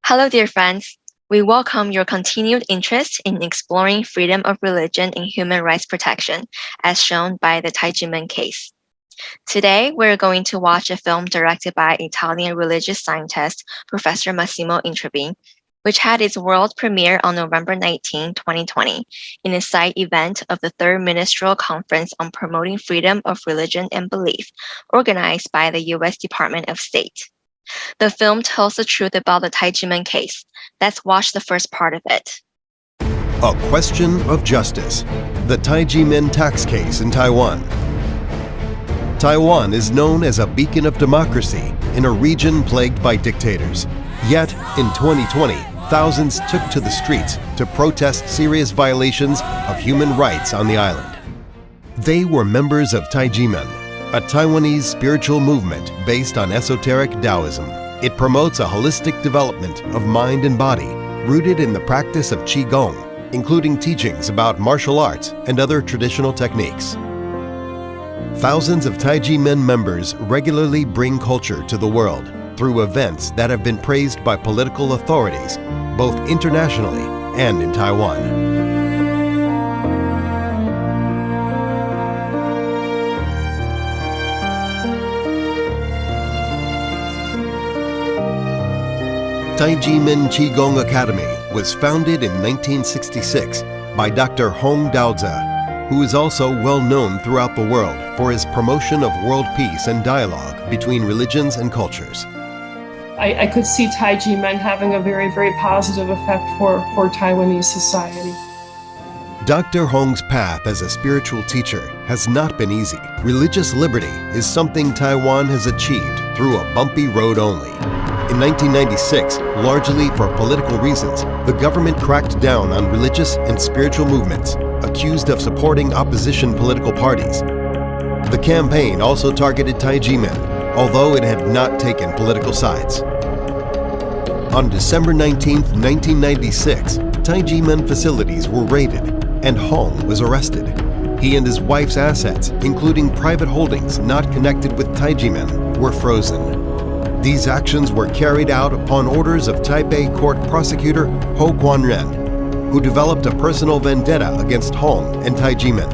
Hello, dear friends. We welcome your continued interest in exploring freedom of religion and human rights protection, as shown by the Tai Ji Men case. Today, we're going to watch a film directed by Italian religious scientist Professor Massimo Introvi, which had its world premiere on November 19, 2020, in a side event of the Third Ministerial Conference on Promoting Freedom of Religion and Belief, organized by the U.S. Department of State. The film tells the truth about the Tai Ji Men case. Let's watch the first part of it. A question of justice. The Tai Ji Men tax case in Taiwan. Taiwan is known as a beacon of democracy in a region plagued by dictators. Yet, in 2020, thousands took to the streets to protest serious violations of human rights on the island. They were members of Tai Ji Men, a Taiwanese spiritual movement based on esoteric Taoism. It promotes a holistic development of mind and body, rooted in the practice of Qigong, including teachings about martial arts and other traditional techniques. Thousands of Tai Ji Men members regularly bring culture to the world through events that have been praised by political authorities, both internationally and in Taiwan. Tai Ji Men Qigong Academy was founded in 1966 by Dr. Hong Daozi, who is also well known throughout the world for his promotion of world peace and dialogue between religions and cultures. I could see Tai Ji Men having a very, very positive effect for Taiwanese society. Dr. Hong's path as a spiritual teacher has not been easy. Religious liberty is something Taiwan has achieved through a bumpy road only. In 1996, largely for political reasons, the government cracked down on religious and spiritual movements, accused of supporting opposition political parties. The campaign also targeted Tai Ji Men, although it had not taken political sides. On December 19, 1996, Tai Ji Men facilities were raided, and Hong was arrested. He and his wife's assets, including private holdings not connected with Tai Ji Men, were frozen. These actions were carried out upon orders of Taipei Court Prosecutor Ho Guanren, who developed a personal vendetta against Hong and Tai Ji Men,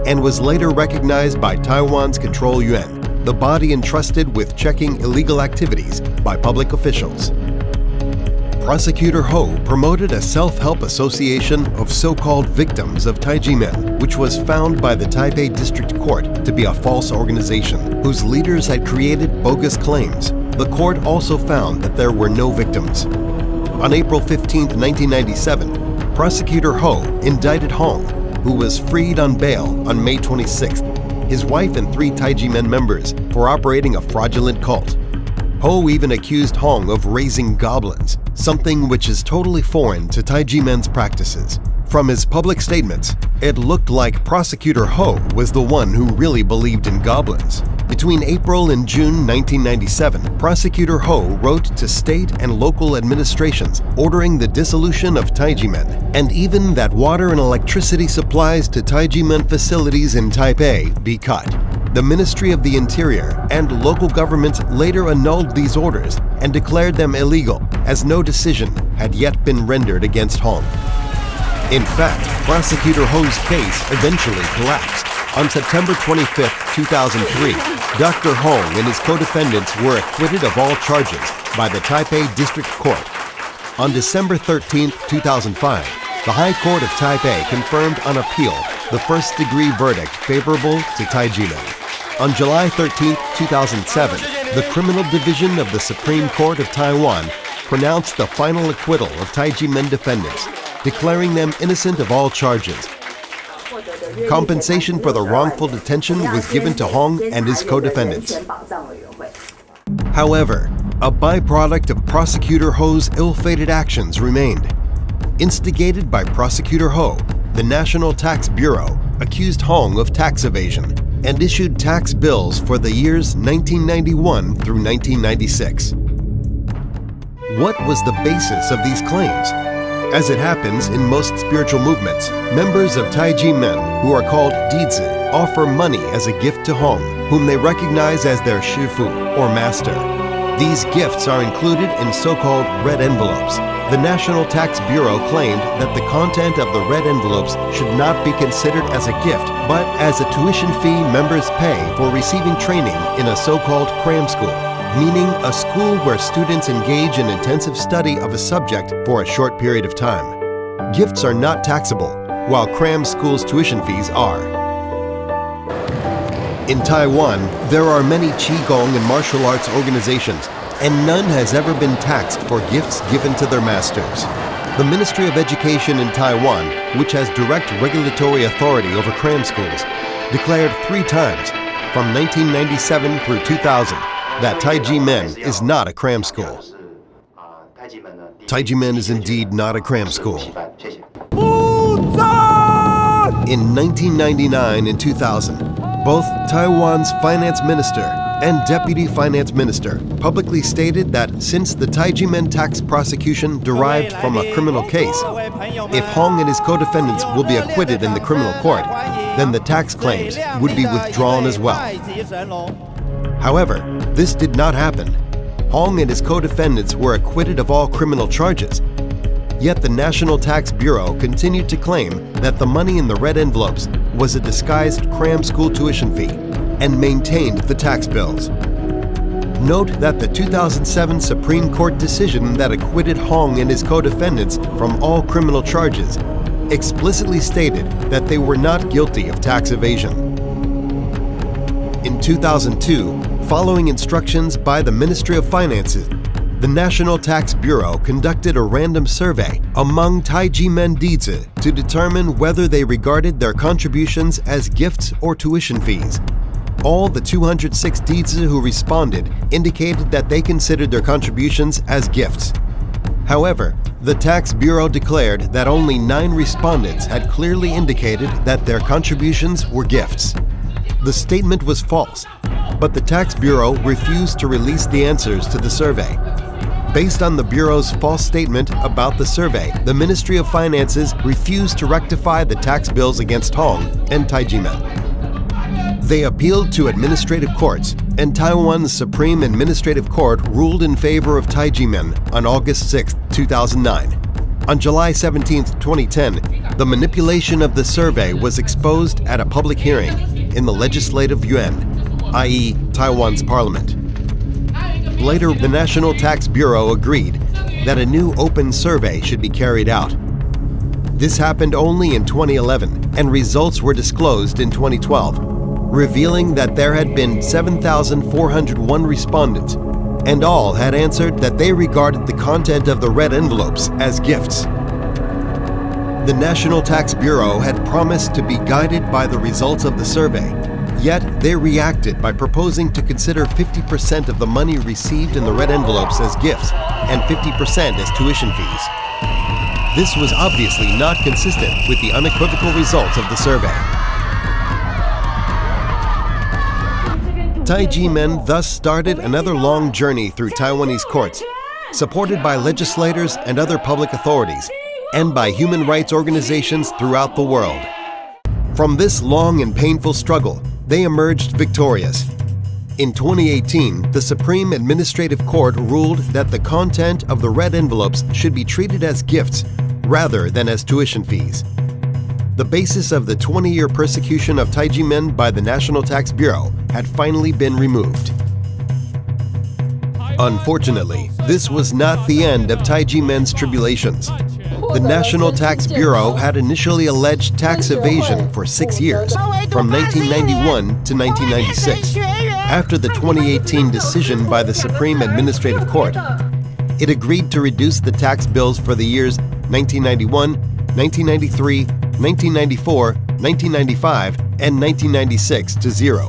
and was later recognized by Taiwan's Control Yuan, the body entrusted with checking illegal activities by public officials. Prosecutor Ho promoted a self-help association of so-called victims of Tai Ji Men, which was found by the Taipei District Court to be a false organization whose leaders had created bogus claims. The court also found that there were no victims. On April 15, 1997, Prosecutor Ho indicted Hong, who was freed on bail on May 26, his wife and 3 Tai Ji Men members for operating a fraudulent cult. Ho even accused Hong of raising goblins, something which is totally foreign to Tai Ji Men's practices. From his public statements, it looked like Prosecutor Ho was the one who really believed in goblins. Between April and June 1997, Prosecutor Ho wrote to state and local administrations ordering the dissolution of Tai Ji Men, and even that water and electricity supplies to Tai Ji Men facilities in Taipei be cut. The Ministry of the Interior and local governments later annulled these orders and declared them illegal, as no decision had yet been rendered against Hong. In fact, Prosecutor Ho's case eventually collapsed. On September 25, 2003, Dr. Hong and his co-defendants were acquitted of all charges by the Taipei District Court. On December 13, 2005, the High Court of Taipei confirmed on appeal the first-degree verdict favorable to Tai Ji Men. On July 13, 2007, the Criminal Division of the Supreme Court of Taiwan pronounced the final acquittal of Tai Ji Men defendants, declaring them innocent of all charges. Compensation for the wrongful detention was given to Hong and his co-defendants. However, a byproduct of Prosecutor Ho's ill-fated actions remained. Instigated by Prosecutor Ho, the National Tax Bureau accused Hong of tax evasion and issued tax bills for the years 1991 through 1996. What was the basis of these claims? As it happens in most spiritual movements, members of Tai Ji Men, who are called dizi, offer money as a gift to Hong, whom they recognize as their shifu or master. These gifts are included in so-called red envelopes. The National Tax Bureau claimed that the content of the red envelopes should not be considered as a gift, but as a tuition fee members pay for receiving training in a so-called cram school, meaning a school where students engage in intensive study of a subject for a short period of time. Gifts are not taxable, while cram schools' tuition fees are. In Taiwan, there are many Qigong and martial arts organizations, and none has ever been taxed for gifts given to their masters. The Ministry of Education in Taiwan, which has direct regulatory authority over cram schools, declared 3 times, from 1997 through 2000, that Tai Ji Men is not a cram school. Tai Ji Men is indeed not a cram school. In 1999 and 2000, both Taiwan's finance minister and deputy finance minister publicly stated that since the Tai Ji Men tax prosecution derived from a criminal case, if Hong and his co-defendants will be acquitted in the criminal court, then the tax claims would be withdrawn as well. However, this did not happen. Hong and his co-defendants were acquitted of all criminal charges. Yet the National Tax Bureau continued to claim that the money in the red envelopes was a disguised cram school tuition fee and maintained the tax bills. Note that the 2007 Supreme Court decision that acquitted Hong and his co-defendants from all criminal charges explicitly stated that they were not guilty of tax evasion. In 2002, following instructions by the Ministry of Finances, the National Tax Bureau conducted a random survey among Tai Ji Men dizi to determine whether they regarded their contributions as gifts or tuition fees. All the 206 dizi who responded indicated that they considered their contributions as gifts. However, the Tax Bureau declared that only 9 respondents had clearly indicated that their contributions were gifts. The statement was false, but the Tax Bureau refused to release the answers to the survey. Based on the Bureau's false statement about the survey, the Ministry of Finances refused to rectify the tax bills against Hong and Tai Ji Men. They appealed to administrative courts, and Taiwan's Supreme Administrative Court ruled in favor of Tai Ji Men on August 6, 2009. On July 17, 2010, the manipulation of the survey was exposed at a public hearing in the Legislative Yuan, i.e. Taiwan's parliament. Later, the National Tax Bureau agreed that a new open survey should be carried out. This happened only in 2011, and results were disclosed in 2012, revealing that there had been 7,401 respondents, and all had answered that they regarded the content of the red envelopes as gifts. The National Tax Bureau had promised to be guided by the results of the survey, yet they reacted by proposing to consider 50% of the money received in the red envelopes as gifts and 50% as tuition fees. This was obviously not consistent with the unequivocal results of the survey. Tai Ji Men thus started another long journey through Taiwanese courts, supported by legislators and other public authorities, and by human rights organizations throughout the world. From this long and painful struggle, they emerged victorious. In 2018, the Supreme Administrative Court ruled that the content of the red envelopes should be treated as gifts rather than as tuition fees. The basis of the 20-year persecution of Tai Ji Men by the National Tax Bureau had finally been removed. Unfortunately, this was not the end of Tai Ji Men's tribulations. The National Tax Bureau had initially alleged tax evasion for 6 years, from 1991 to 1996. After the 2018 decision by the Supreme Administrative Court, it agreed to reduce the tax bills for the years 1991, 1993, 1994, 1995, and 1996 to zero.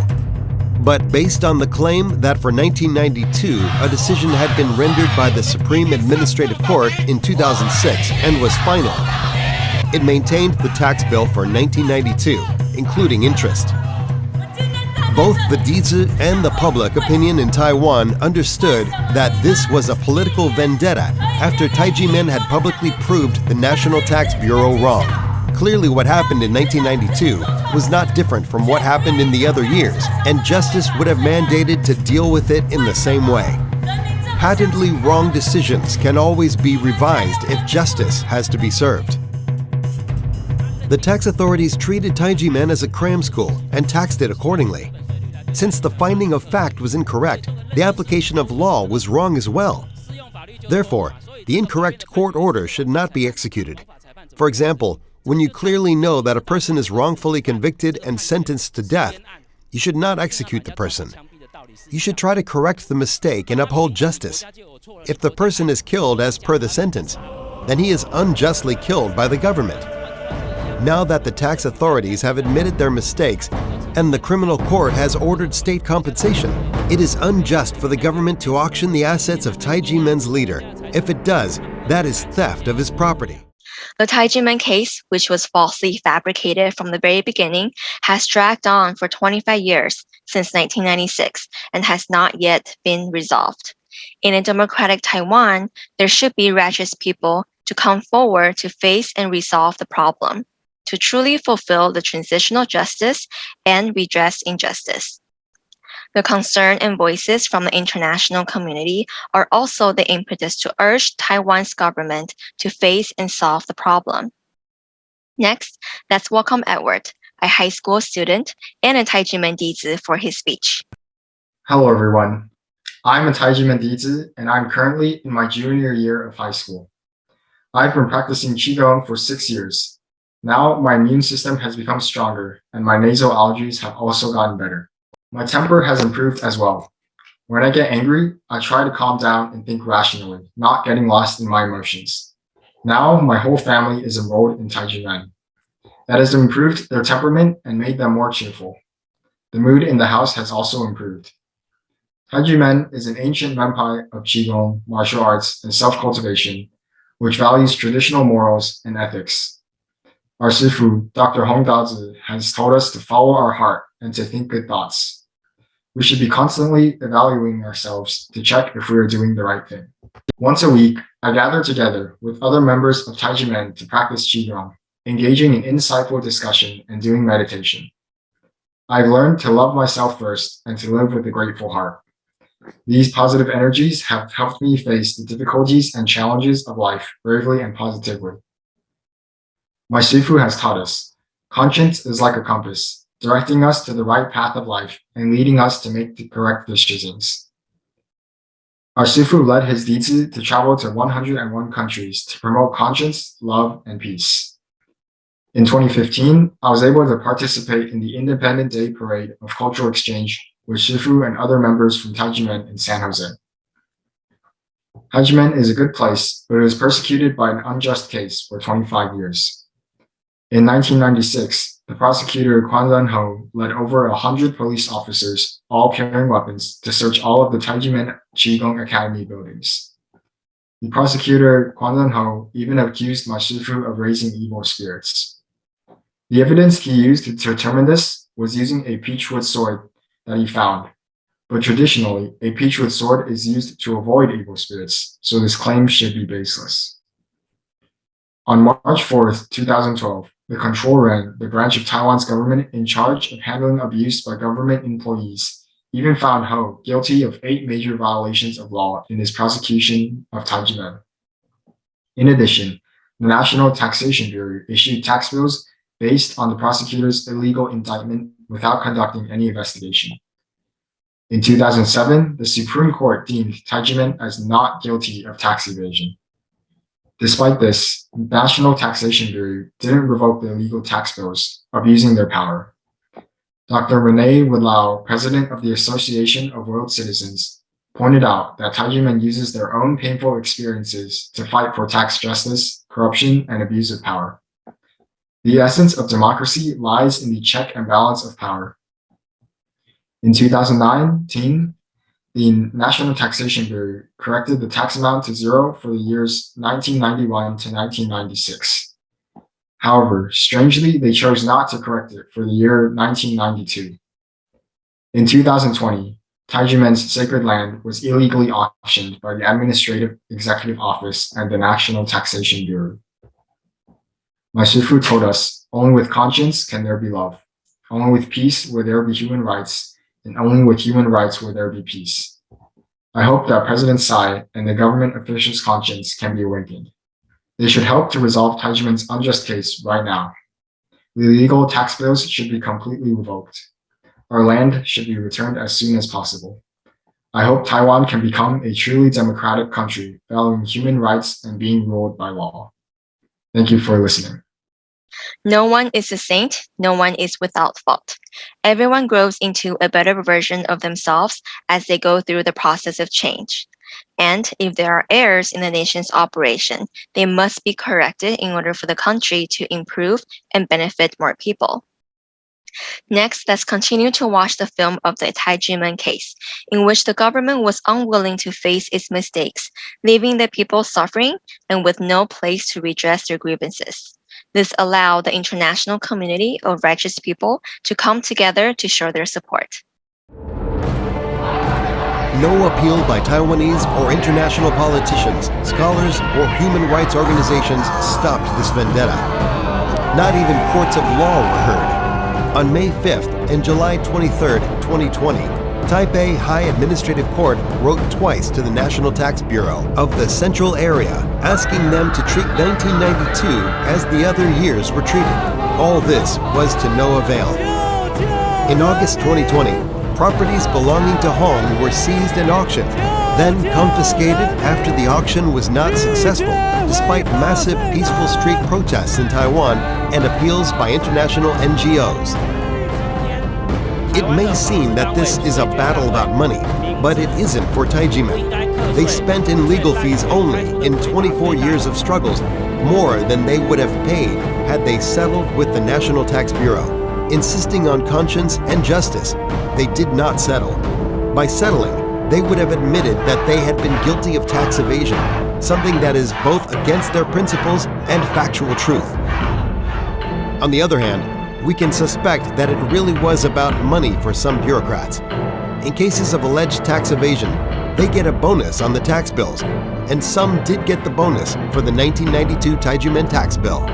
But based on the claim that for 1992, a decision had been rendered by the Supreme Administrative Court in 2006 and was final, it maintained the tax bill for 1992, including interest. Both the dizi and the public opinion in Taiwan understood that this was a political vendetta after Tai Ji Men had publicly proved the National Tax Bureau wrong. Clearly, what happened in 1992 was not different from what happened in the other years, and justice would have mandated to deal with it in the same way. patently wrong decisions can always be revised if justice has to be served. The tax authorities treated Tai Ji Men as a cram school and taxed it accordingly. Since the finding of fact was incorrect, the application of law was wrong as well. Therefore, the incorrect court order should not be executed. For example, when you clearly know that a person is wrongfully convicted and sentenced to death, you should not execute the person. You should try to correct the mistake and uphold justice. If the person is killed as per the sentence, then he is unjustly killed by the government. Now that the tax authorities have admitted their mistakes and the criminal court has ordered state compensation, it is unjust for the government to auction the assets of Tai Ji Men's leader. If it does, that is theft of his property. The Tai Ji Men case, which was falsely fabricated from the very beginning, has dragged on for 25 years since 1996 and has not yet been resolved. In a democratic Taiwan, there should be righteous people to come forward to face and resolve the problem, to truly fulfill the transitional justice and redress injustice. The concern and voices from the international community are also the impetus to urge Taiwan's government to face and solve the problem. Next, let's welcome Edward, a high school student and a Tai Ji Men dizi, for his speech. Hello everyone, I'm a Tai Ji Men dizi and I'm currently in my junior year of high school. I've been practicing Qigong for 6 years. Now my immune system has become stronger and my nasal allergies have also gotten better. My temper has improved as well. When I get angry, I try to calm down and think rationally, not getting lost in my emotions. Now my whole family is enrolled in Tai Ji Men. That has improved their temperament and made them more cheerful. The mood in the house has also improved. Tai Ji Men is an ancient renpai of Qigong, martial arts, and self-cultivation, which values traditional morals and ethics. Our shifu, Dr. Hong Dazi, has told us to follow our heart and to think good thoughts. We should be constantly evaluating ourselves to check if we are doing the right thing. Once a week, I gather together with other members of Tai Ji Men to practice Qigong, engaging in insightful discussion and doing meditation. I've learned to love myself first and to live with a grateful heart. These positive energies have helped me face the difficulties and challenges of life bravely and positively. My shifu has taught us, conscience is like a compass, directing us to the right path of life and leading us to make the correct decisions. Our shifu led his dizi to travel to 101 countries to promote conscience, love, and peace. In 2015, I was able to participate in the Independent Day Parade of Cultural Exchange with shifu and other members from Tai Ji Men in San Jose. Tai Ji Men is a good place, but it was persecuted by an unjust case for 25 years. In 1996, the prosecutor Kwan Lun Ho led over 100 police officers, all carrying weapons, to search all of the Tai Ji Men Qigong Academy buildings. The prosecutor Kwan Lun Ho even accused my shifu of raising evil spirits. The evidence he used to determine this was using a peachwood sword that he found, but traditionally, a peachwood sword is used to avoid evil spirits, so this claim should be baseless. On March 4th, 2012, the Control Ren, the branch of Taiwan's government in charge of handling abuse by government employees, even found Ho guilty of 8 major violations of law in his prosecution of Tai Ji Men. In addition, the National Taxation Bureau issued tax bills based on the prosecutor's illegal indictment without conducting any investigation. In 2007, the Supreme Court deemed Tai Ji Men as not guilty of tax evasion. Despite this, the National Taxation Bureau didn't revoke the illegal tax bills, abusing their power. Dr. Renee Woodlow, president of the Association of World Citizens, pointed out that Tai Ji Men uses their own painful experiences to fight for tax justice, corruption, and abuse of power. The essence of democracy lies in the check and balance of power. In 2019, the National Taxation Bureau corrected the tax amount to 0 for the years 1991 to 1996. However, strangely, they chose not to correct it for the year 1992. In 2020, Tai Ji Men's sacred land was illegally auctioned by the Administrative Executive Office and the National Taxation Bureau. My shifu told us, only with conscience can there be love. Only with peace will there be human rights, and only with human rights will there be peace. I hope that President Tsai and the government officials' conscience can be awakened. They should help to resolve Tai Ji Men's unjust case right now. The illegal tax bills should be completely revoked. Our land should be returned as soon as possible. I hope Taiwan can become a truly democratic country, valuing human rights and being ruled by law. Thank you for listening. No one is a saint, no one is without fault. Everyone grows into a better version of themselves as they go through the process of change. And if there are errors in the nation's operation, they must be corrected in order for the country to improve and benefit more people. Next, let's continue to watch the film of the Tai Ji Men case, in which the government was unwilling to face its mistakes, leaving the people suffering and with no place to redress their grievances. This allowed the international community of righteous people to come together to show their support. No appeal by Taiwanese or international politicians, scholars, or human rights organizations stopped this vendetta. Not even courts of law were heard. On May 5th and July 23rd, 2020, Taipei High Administrative Court wrote twice to the National Tax Bureau of the Central Area, asking them to treat 1992 as the other years were treated. All this was to no avail. In August 2020, properties belonging to Hong were seized and auctioned, then confiscated after the auction was not successful, despite massive peaceful street protests in Taiwan and appeals by international NGOs. It may seem that this is a battle about money, but it isn't for Tai Ji Men. They spent in legal fees only, in 24 years of struggles, more than they would have paid had they settled with the National Tax Bureau. Insisting on conscience and justice, they did not settle. By settling, they would have admitted that they had been guilty of tax evasion, something that is both against their principles and factual truth. On the other hand, we can suspect that it really was about money for some bureaucrats. In cases of alleged tax evasion, they get a bonus on the tax bills, and some did get the bonus for the 1992 Tai Ji Men tax bill.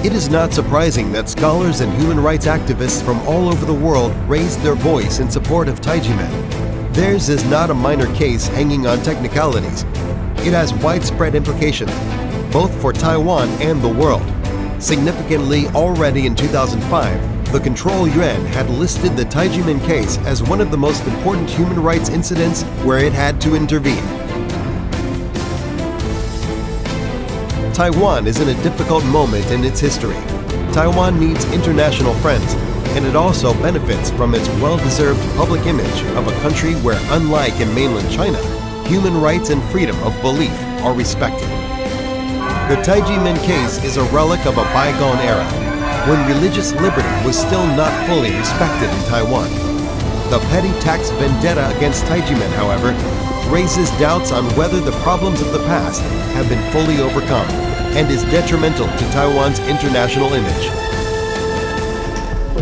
It is not surprising that scholars and human rights activists from all over the world raised their voice in support of Tai Ji Men. Theirs is not a minor case hanging on technicalities. It has widespread implications, both for Taiwan and the world. Significantly, already in 2005, the Control Yuan had listed the Tai Ji Men case as one of the most important human rights incidents where it had to intervene. Taiwan is in a difficult moment in its history. Taiwan needs international friends, and it also benefits from its well-deserved public image of a country where, unlike in mainland China, human rights and freedom of belief are respected. The Tai Ji Men case is a relic of a bygone era, when religious liberty was still not fully respected in Taiwan. The petty tax vendetta against Tai Ji Men, however, raises doubts on whether the problems of the past have been fully overcome and is detrimental to Taiwan's international image.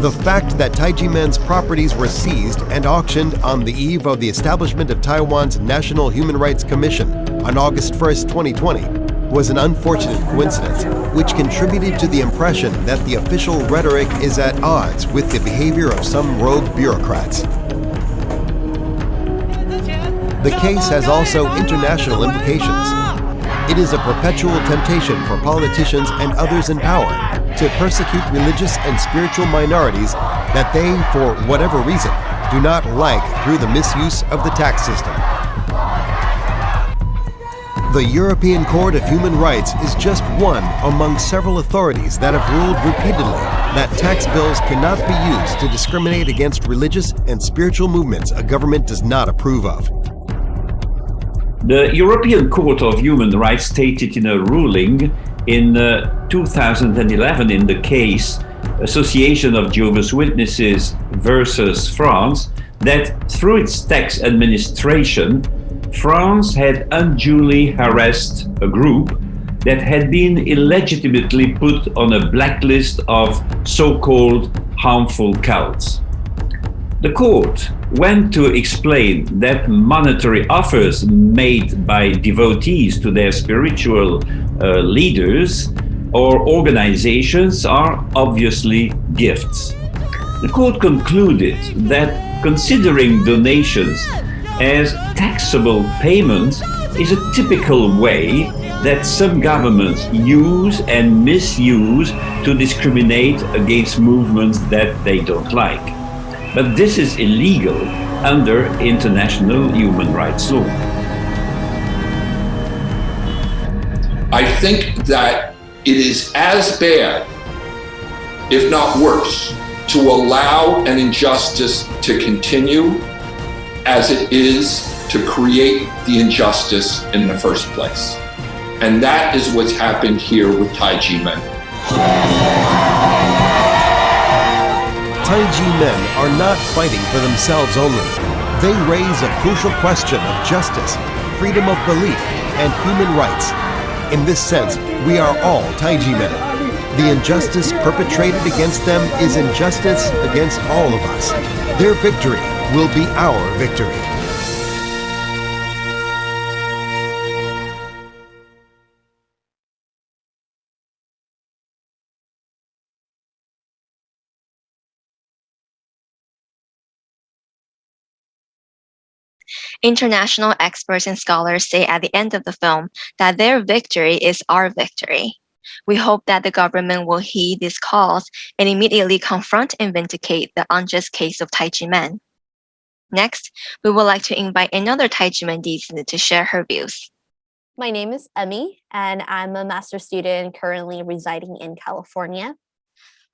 The fact that Tai Ji Men's properties were seized and auctioned on the eve of the establishment of Taiwan's National Human Rights Commission on August 1st, 2020, was an unfortunate coincidence, which contributed to the impression that the official rhetoric is at odds with the behavior of some rogue bureaucrats. The case has also international implications. It is a perpetual temptation for politicians and others in power to persecute religious and spiritual minorities that they, for whatever reason, do not like through the misuse of the tax system. The European Court of Human Rights is just one among several authorities that have ruled repeatedly that tax bills cannot be used to discriminate against religious and spiritual movements a government does not approve of. The European Court of Human Rights stated in a ruling in 2011 in the case Association of Jehovah's Witnesses versus France that through its tax administration, France had unduly harassed a group that had been illegitimately put on a blacklist of so-called harmful cults. The court went to explain that monetary offers made by devotees to their spiritual leaders or organizations are obviously gifts. The court concluded that considering donations as taxable payments is a typical way that some governments use and misuse to discriminate against movements that they don't like. But this is illegal under international human rights law. I think that it is as bad, if not worse, to allow an injustice to continue as it is to create the injustice in the first place. And that is what's happened here with Tai Ji Men. Tai Ji Men are not fighting for themselves only. They raise a crucial question of justice, freedom of belief, and human rights. In this sense, we are all Tai Ji Men. The injustice perpetrated against them is injustice against all of us. Their victory will be our victory. International experts and scholars say at the end of the film that their victory is our victory. We hope that the government will heed these calls and immediately confront and vindicate the unjust case of Tai Ji Men. Next, we would like to invite another Tai Ji Men dizi to share her views. My name is Emmy, and I'm a master's student currently residing in California.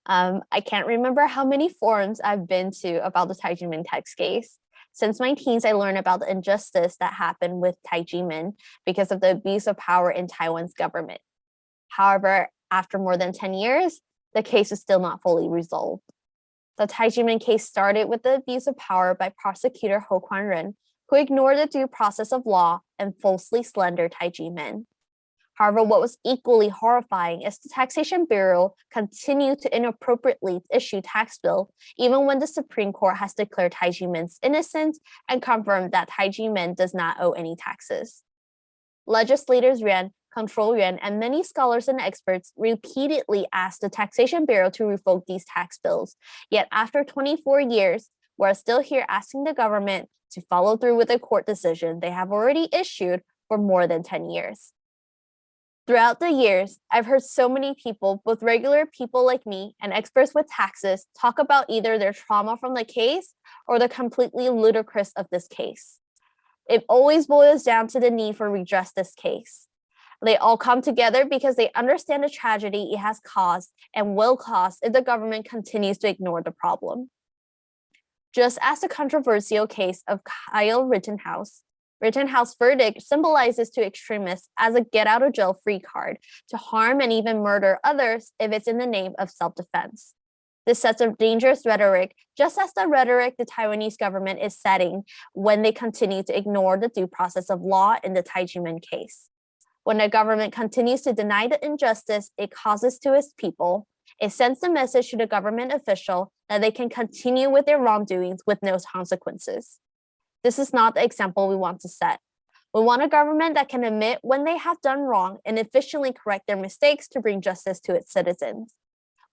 I can't remember how many forums I've been to about the Tai Ji Men text case. Since my teens, I learned about the injustice that happened with Tai Ji Men because of the abuse of power in Taiwan's government. However, after more than 10 years, the case is still not fully resolved. The Tai Ji Men case started with the abuse of power by prosecutor Ho Kwan-ren, who ignored the due process of law and falsely slandered Tai Ji Men. However, what was equally horrifying is the Taxation Bureau continued to inappropriately issue tax bill even when the Supreme Court has declared Tai Ji Men's innocent and confirmed that Tai Ji Men does not owe any taxes. Legislators Yuan, Control Yuan, and many scholars and experts repeatedly asked the Taxation Bureau to revoke these tax bills. Yet after 24 years, we're still here asking the government to follow through with a court decision they have already issued for more than 10 years. Throughout the years, I've heard so many people, both regular people like me and experts with taxes, talk about either their trauma from the case or the completely ludicrous of this case. It always boils down to the need for redress this case. They all come together because they understand the tragedy it has caused and will cause if the government continues to ignore the problem. Just as the controversial case of Kyle Rittenhouse verdict symbolizes to extremists as a get-out-of-jail-free card to harm and even murder others if it's in the name of self-defense. This sets a dangerous rhetoric, just as the rhetoric the Taiwanese government is setting when they continue to ignore the due process of law in the Tai Ji Men case. When the government continues to deny the injustice it causes to its people, it sends the message to the government official that they can continue with their wrongdoings with no consequences. This is not the example we want to set. We want a government that can admit when they have done wrong and efficiently correct their mistakes to bring justice to its citizens.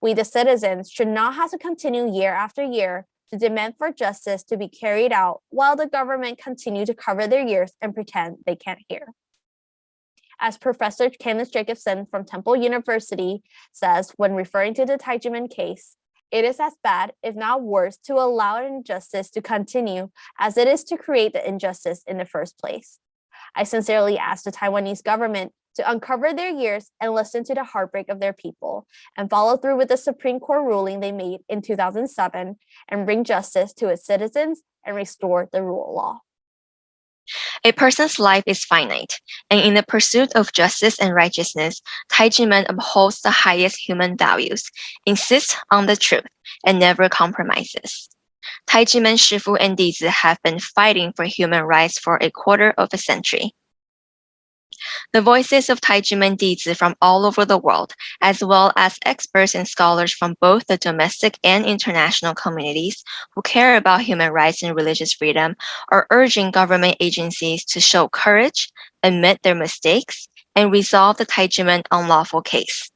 We, the citizens, should not have to continue year after year to demand for justice to be carried out while the government continue to cover their ears and pretend they can't hear. As Professor Kenneth Jacobson from Temple University says when referring to the Tai Ji Men case, it is as bad, if not worse, to allow an injustice to continue as it is to create the injustice in the first place. I sincerely ask the Taiwanese government to uncover their ears and listen to the heartbreak of their people and follow through with the Supreme Court ruling they made in 2007 and bring justice to its citizens and restore the rule of law. A person's life is finite, and in the pursuit of justice and righteousness, Tai Ji Men upholds the highest human values, insists on the truth, and never compromises. Tai Ji Men shifu and dizi have been fighting for human rights for a quarter of a century. The voices of Tai Ji Men dizi from all over the world, as well as experts and scholars from both the domestic and international communities who care about human rights and religious freedom, are urging government agencies to show courage, admit their mistakes, and resolve the Tai Ji Men unlawful case.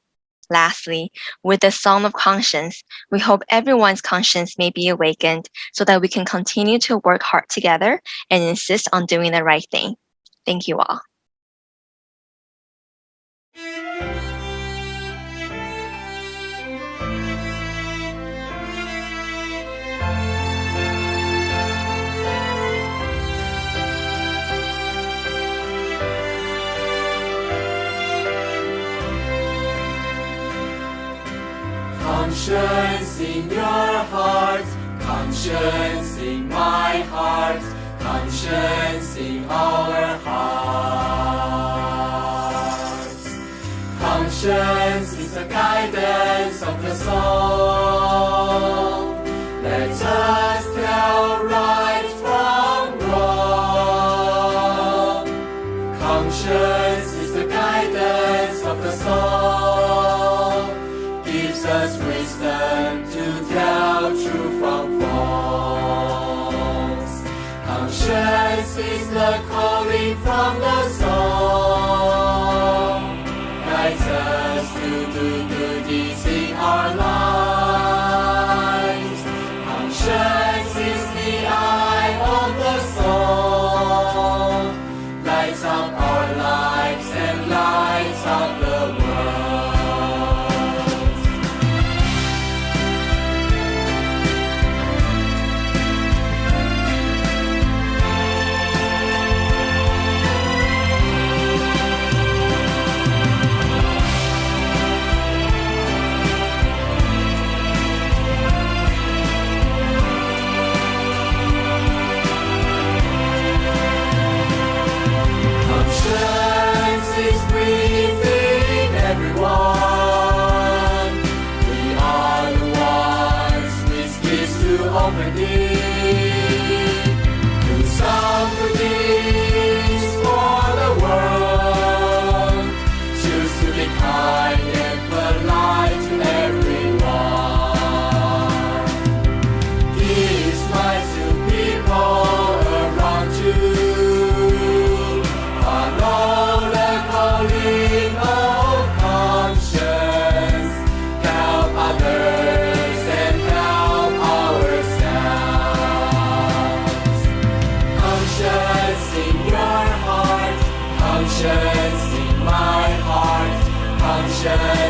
Lastly, with the Psalm of Conscience, we hope everyone's conscience may be awakened so that we can continue to work hard together and insist on doing the right thing. Thank you all. Conscience in your heart, conscience in my heart, conscience in our hearts. Conscience is the guidance of the soul. Let us tell right from wrong. Conscience is the guidance of the soul. Gives us wisdom to tell true from false. Conscience is the calling from the soul. Guides us to do good deeds in our lives. Conscience is the eye of the soul. Lights up our lives and lights up the world. Conscience is within everyone. We are the ones with keys to open it. Do some good deeds for the world. Choose to be kind and polite to everyone. Give smiles to people around you. Follow the calling of conscience. Help others and help ourselves. Conscience in your heart, conscience in my heart, conscience